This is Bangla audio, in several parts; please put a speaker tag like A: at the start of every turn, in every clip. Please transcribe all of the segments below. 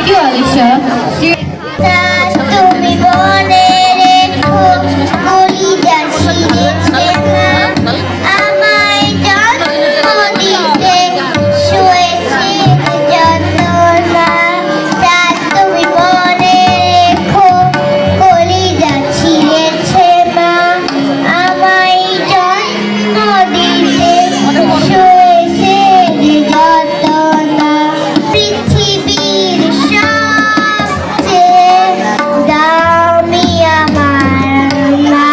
A: you, Alicia.
B: তুমি মনে রেখো কলিজা ছিঁড়েছে মা আমায় জন্ম দিতে শুয়েছে যন্ত্রণা তুমি মনে রেখো কলিজা ছিঁড়েছে মা আমায় জন্ম দিতে শুয়েছে যন্ত্রণা পৃথিবীর সবচেয়ে দামি আমার মা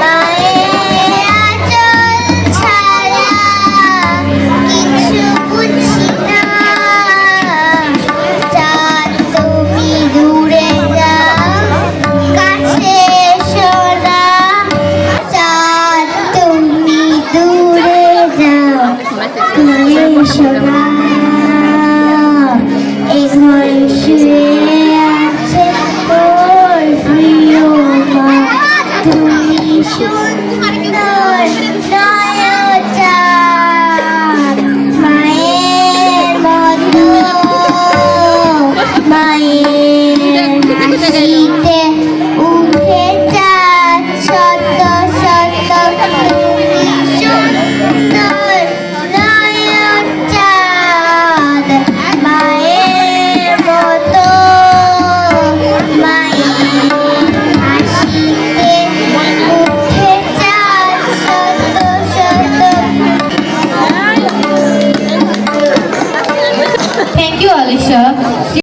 B: মায়ের আঁচল ছাড়া কিছু বুঝি না চাঁদ তুমি দূরে যাও কাছে এসো না চাঁদ তুমি দূরে যাও কাছে এসো না এই ঘরে শুয়ে আছে তোর প্রিয় মা তুমি সুন্দর নয়নচাঁদ মায়ের মতো মায়ের হাসিতে উঠে চাঁদ শত শত